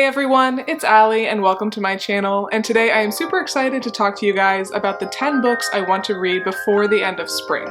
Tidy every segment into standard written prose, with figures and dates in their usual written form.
everyone, it's Allie and welcome to my channel, and today I am super excited to talk to you guys about the 10 books I want to read before the end of spring.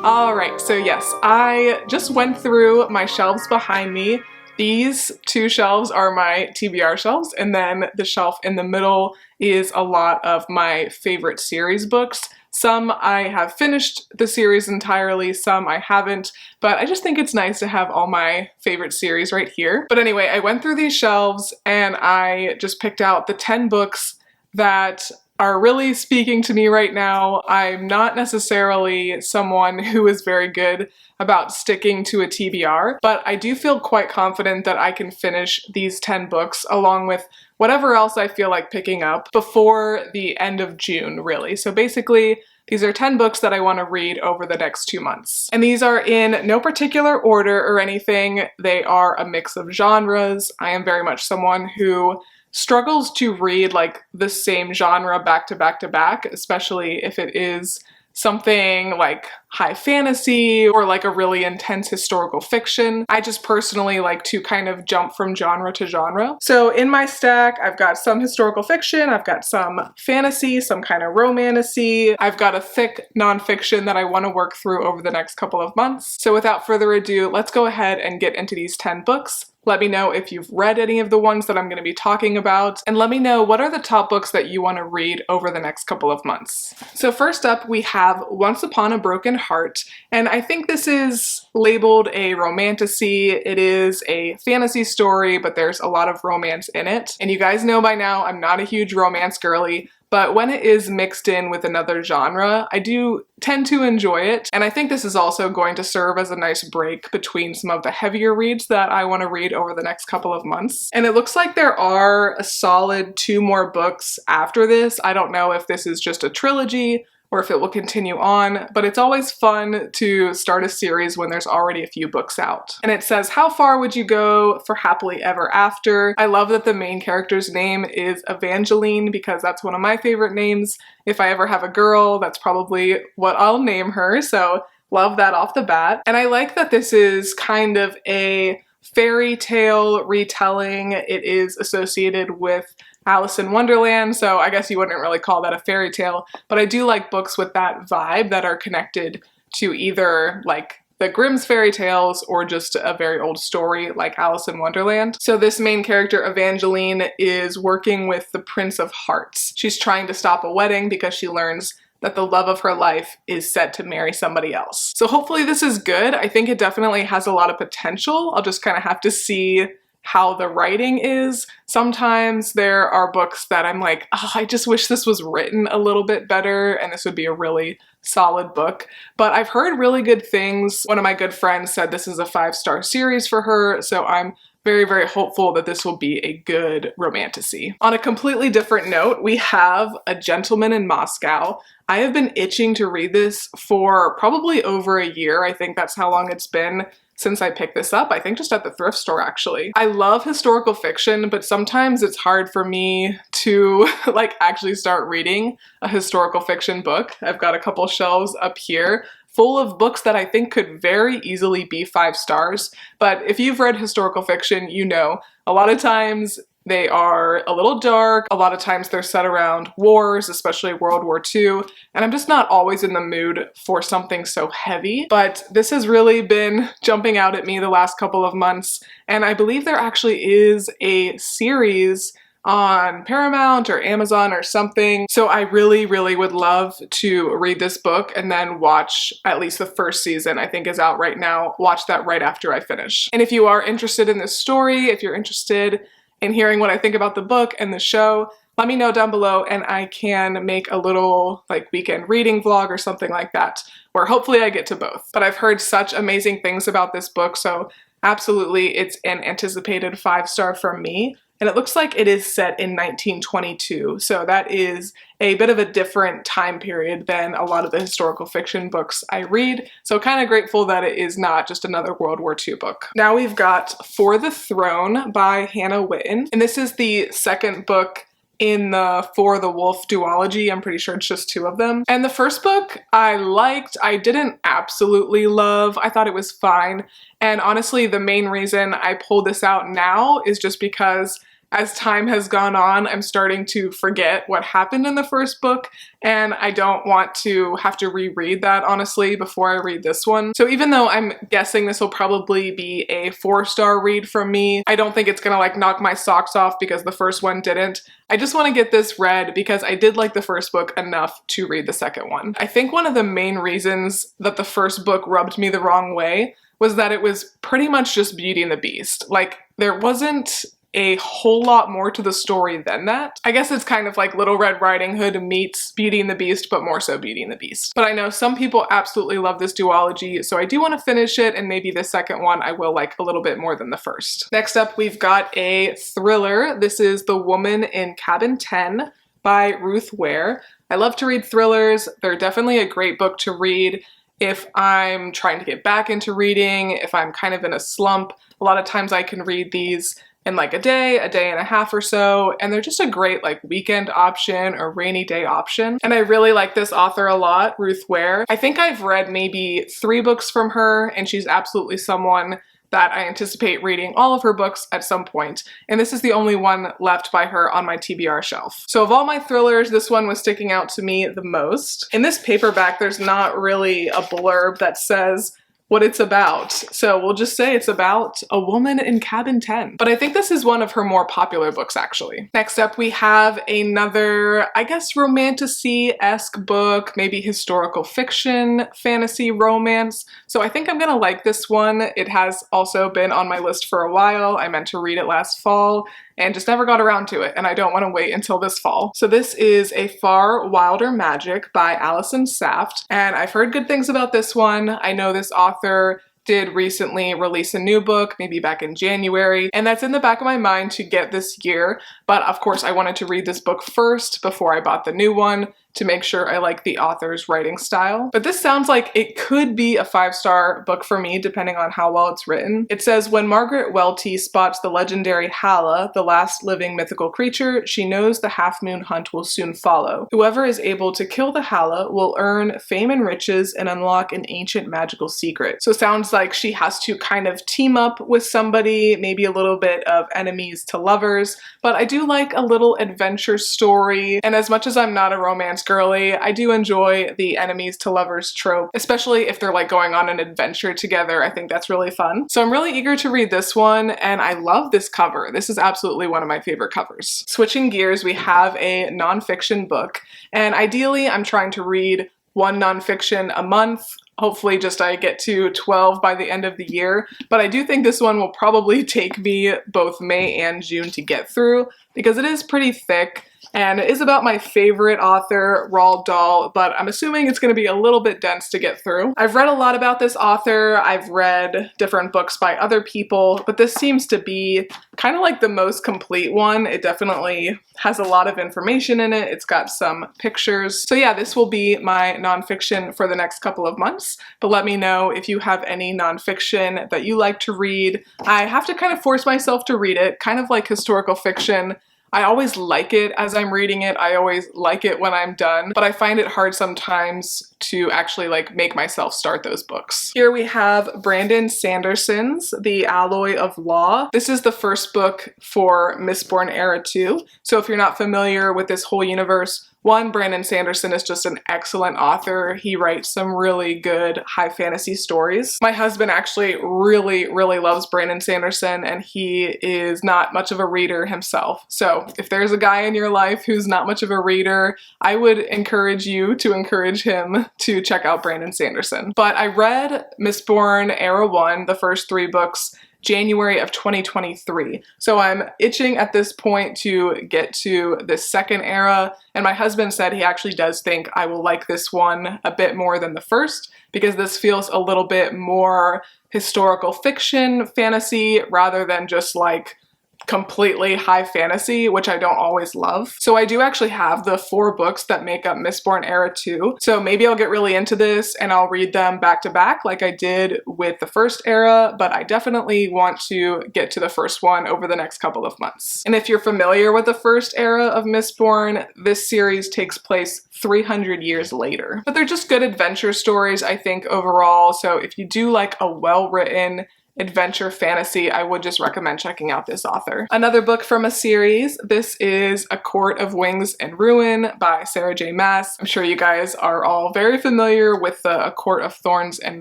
Alright, so yes, I just went through my shelves behind me. These two shelves are my TBR shelves, and then the shelf in the middle is a lot of my favorite series books. Some I have finished the series entirely, some I haven't, but I just think it's nice to have all my favorite series right here. But anyway, I went through these shelves and I just picked out the 10 books that are really speaking to me right now. I'm not necessarily someone who is very good about sticking to a TBR, but I do feel quite confident that I can finish these 10 books along with whatever else I feel like picking up before the end of June, really. So basically, these are 10 books that I want to read over the next 2 months. And these are in no particular order or anything. They are a mix of genres. I am very much someone who struggles to read like the same genre back to back to back, especially if it is something like high fantasy or like a really intense historical fiction. I just personally like to kind of jump from genre to genre. So in my stack, I've got some historical fiction, I've got some fantasy, some kind of romantasy, I've got a thick nonfiction that I want to work through over the next couple of months. So without further ado, let's go ahead and get into these 10 books. Let me know if you've read any of the ones that I'm going to be talking about, and let me know what are the top books that you want to read over the next couple of months. So first up, we have Once Upon a Broken Heart, and I think this is labeled a romantasy. It is a fantasy story, but there's a lot of romance in it. And you guys know by now, I'm not a huge romance girly, but when it is mixed in with another genre, I do tend to enjoy it. And I think this is also going to serve as a nice break between some of the heavier reads that I want to read over the next couple of months. And it looks like there are a solid 2 more books after this. I don't know if this is just a trilogy or if it will continue on, but it's always fun to start a series when there's already a few books out. And it says, how far would you go for happily ever after? I love that the main character's name is Evangeline because that's one of my favorite names. If I ever have a girl, that's probably what I'll name her, so love that off the bat. And I like that this is kind of a fairy tale retelling. It is associated with Alice in Wonderland, so I guess you wouldn't really call that a fairy tale, but I do like books with that vibe that are connected to either like the Grimm's fairy tales or just a very old story like Alice in Wonderland. So this main character, Evangeline, is working with the Prince of Hearts. She's trying to stop a wedding because she learns that the love of her life is set to marry somebody else. So hopefully this is good. I think it definitely has a lot of potential. I'll just kind of have to see how the writing is. Sometimes there are books that I'm like, oh, I just wish this was written a little bit better and this would be a really solid book. But I've heard really good things. One of my good friends said this is a 5-star series for her, so I'm very, very hopeful that this will be a good romantasy. On a completely different note, we have A Gentleman in Moscow. I have been itching to read this for probably over a year. I think that's how long it's been since I picked this up. I think just at the thrift store, actually. I love historical fiction, but sometimes it's hard for me to like actually start reading a historical fiction book. I've got a couple shelves up here full of books that I think could very easily be 5 stars. But if you've read historical fiction, you know, a lot of times they are a little dark. A lot of times they're set around wars, especially World War II, and I'm just not always in the mood for something so heavy. But this has really been jumping out at me the last couple of months, and I believe there actually is a series on Paramount or Amazon or something. So I really, really would love to read this book and then watch at least the first season, I think is out right now. Watch that right after I finish. And if you are interested in this story, if you're interested in hearing what I think about the book and the show, let me know down below and I can make a little like weekend reading vlog or something like that, where hopefully I get to both. But I've heard such amazing things about this book, so absolutely it's an anticipated 5-star from me. And it looks like it is set in 1922, so that is a bit of a different time period than a lot of the historical fiction books I read, so kind of grateful that it is not just another World War II book. Now we've got For the Throne by Hannah Witten, and this is the second book in the For the Wolf duology. I'm pretty sure it's just 2 of them. And the first book I liked. I didn't absolutely love. I thought it was fine. And honestly, the main reason I pulled this out now is just because as time has gone on, I'm starting to forget what happened in the first book, and I don't want to have to reread that, honestly, before I read this one. So even though I'm guessing this will probably be a 4-star read from me, I don't think it's gonna like knock my socks off because the first one didn't. I just want to get this read because I did like the first book enough to read the second one. I think one of the main reasons that the first book rubbed me the wrong way was that it was pretty much just Beauty and the Beast. Like, there wasn't a whole lot more to the story than that. I guess it's kind of like Little Red Riding Hood meets Beauty and the Beast, but more so Beauty and the Beast. But I know some people absolutely love this duology, so I do want to finish it, and maybe the second one I will like a little bit more than the first. Next up, we've got a thriller. This is The Woman in Cabin 10 by Ruth Ware. I love to read thrillers. They're definitely a great book to read if I'm trying to get back into reading, if I'm kind of in a slump. A lot of times I can read these in like a day and a half or so, and they're just a great like weekend option or rainy day option. And I really like this author a lot, Ruth Ware. I think I've read maybe 3 books from her, and she's absolutely someone that I anticipate reading all of her books at some point, and this is the only one left by her on my TBR shelf. So of all my thrillers, this one was sticking out to me the most. In this paperback, there's not really a blurb that says what it's about, so we'll just say it's about a woman in cabin 10. But I think this is one of her more popular books, actually. Next up, we have another, I guess, romantasy-esque book, maybe historical fiction, fantasy romance. So I think I'm gonna like this one. It has also been on my list for a while. I meant to read it last fall and just never got around to it, and I don't want to wait until this fall. So this is A Far Wilder Magic by Allison Saft, and I've heard good things about this one. I know this author did recently release a new book, maybe back in January, and that's in the back of my mind to get this year, but of course I wanted to read this book first before I bought the new one to make sure I like the author's writing style. But this sounds like it could be a 5-star book for me, depending on how well it's written. It says, when Margaret Welty spots the legendary Hala, the last living mythical creature, she knows the half-moon hunt will soon follow. Whoever is able to kill the Hala will earn fame and riches and unlock an ancient magical secret. So it sounds like she has to kind of team up with somebody, maybe a little bit of enemies to lovers, but I do like a little adventure story, and as much as I'm not a romance girly, I do enjoy the enemies to lovers trope, especially if they're like going on an adventure together. I think that's really fun. So I'm really eager to read this one, and I love this cover. This is absolutely one of my favorite covers. Switching gears, we have a nonfiction book, and ideally I'm trying to read 1 nonfiction a month. Hopefully just I get to 12 by the end of the year, but I do think this one will probably take me both May and June to get through because it is pretty thick. And it is about my favorite author, Roald Dahl, but I'm assuming it's going to be a little bit dense to get through. I've read a lot about this author, I've read different books by other people, but this seems to be kind of like the most complete one. It definitely has a lot of information in it, it's got some pictures. So yeah, this will be my nonfiction for the next couple of months, but let me know if you have any nonfiction that you like to read. I have to kind of force myself to read it, kind of like historical fiction. I always like it as I'm reading it, I always like it when I'm done, but I find it hard sometimes to actually like make myself start those books. Here we have Brandon Sanderson's The Alloy of Law. This is the first book for Mistborn Era 2, so if you're not familiar with this whole universe, one, Brandon Sanderson is just an excellent author. He writes some really good high fantasy stories. My husband actually really loves Brandon Sanderson, and he is not much of a reader himself. So if there's a guy in your life who's not much of a reader, I would encourage you to encourage him to check out Brandon Sanderson. But I read Mistborn Era 1, the first 3 books, January of 2023. So I'm itching at this point to get to this second era, and my husband said he actually does think I will like this one a bit more than the first because this feels a little bit more historical fiction, fantasy, rather than just like completely high fantasy, which I don't always love. So I do actually have the 4 books that make up Mistborn Era 2. So maybe I'll get really into this and I'll read them back to back like I did with the first era, but I definitely want to get to the first one over the next couple of months. And if you're familiar with the first era of Mistborn, this series takes place 300 years later. But they're just good adventure stories, I think, overall. So if you do like a well-written adventure fantasy, I would just recommend checking out this author. Another book from a series, this is A Court of Wings and Ruin by Sarah J. Maas. I'm sure you guys are all very familiar with the A Court of Thorns and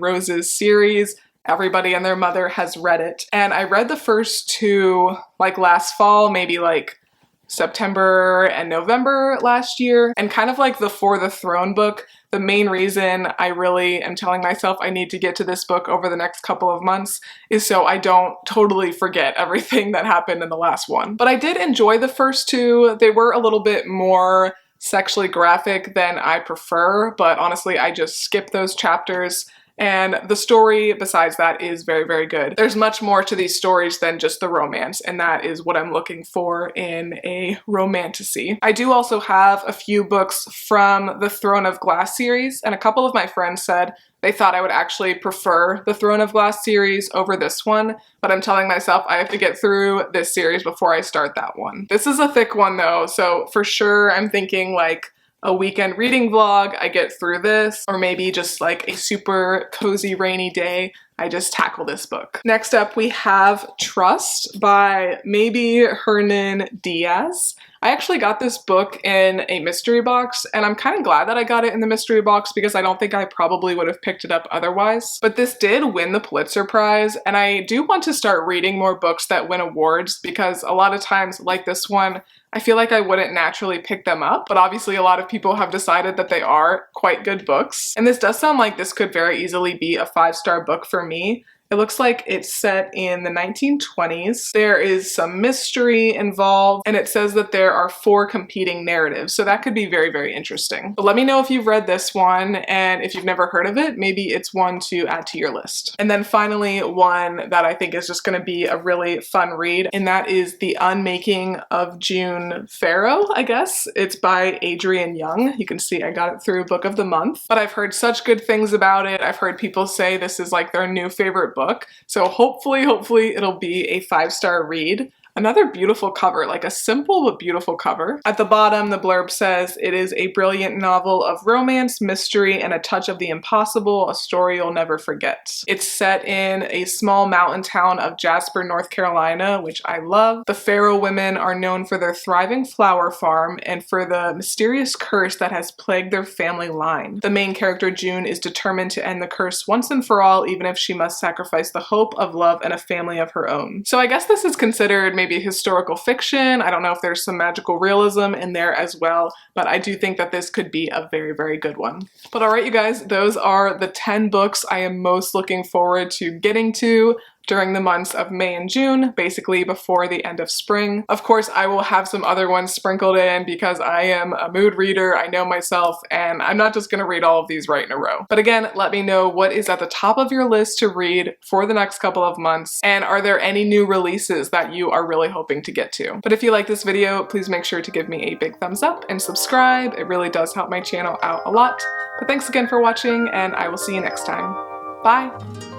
Roses series. Everybody and their mother has read it. And I read the first 2 like last fall, maybe like September and November last year. And kind of like the For the Throne book, the main reason I really am telling myself I need to get to this book over the next couple of months is so I don't totally forget everything that happened in the last one. But I did enjoy the first 2. They were a little bit more sexually graphic than I prefer, but honestly, I just skipped those chapters. And the story besides that is very, very good. There's much more to these stories than just the romance, and that is what I'm looking for in a romantasy. I do also have a few books from the Throne of Glass series, and a couple of my friends said they thought I would actually prefer the Throne of Glass series over this one, but I'm telling myself I have to get through this series before I start that one. This is a thick one though, so for sure I'm thinking like a weekend reading vlog, I get through this, or maybe just like a super cozy rainy day, I just tackle this book. Next up we have Trust by maybe Hernan Diaz. I actually got this book in a mystery box, and I'm kind of glad that I got it in the mystery box because I don't think I probably would have picked it up otherwise. But this did win the Pulitzer Prize, and I do want to start reading more books that win awards because a lot of times, like this one, I feel like I wouldn't naturally pick them up, but obviously a lot of people have decided that they are quite good books. And this does sound like this could very easily be a 5-star book for me. It looks like it's set in the 1920s. There is some mystery involved, and it says that there are 4 competing narratives, so that could be very, very interesting. But let me know if you've read this one, and if you've never heard of it, maybe it's one to add to your list. And then finally, one that I think is just going to be a really fun read, and that is The Unmaking of June Pharaoh, I guess. It's by Adrienne Young. You can see I got it through Book of the Month, but I've heard such good things about it. I've heard people say this is like their new favorite book. So hopefully it'll be a 5-star read. Another beautiful cover, like a simple but beautiful cover. At the bottom, the blurb says, "It is a brilliant novel of romance, mystery, and a touch of the impossible, a story you'll never forget." It's set in a small mountain town of Jasper, North Carolina, which I love. The Pharaoh women are known for their thriving flower farm and for the mysterious curse that has plagued their family line. The main character, June, is determined to end the curse once and for all, even if she must sacrifice the hope of love and a family of her own. So I guess this is considered maybe historical fiction. I don't know if there's some magical realism in there as well, but I do think that this could be a very, very good one. But all right, you guys, those are the 10 books I am most looking forward to getting to during the months of May and June, basically before the end of spring. Of course, I will have some other ones sprinkled in because I am a mood reader, I know myself, and I'm not just gonna read all of these right in a row. But again, let me know what is at the top of your list to read for the next couple of months, and are there any new releases that you are really hoping to get to? But if you like this video, please make sure to give me a big thumbs up and subscribe. It really does help my channel out a lot. But thanks again for watching, and I will see you next time. Bye!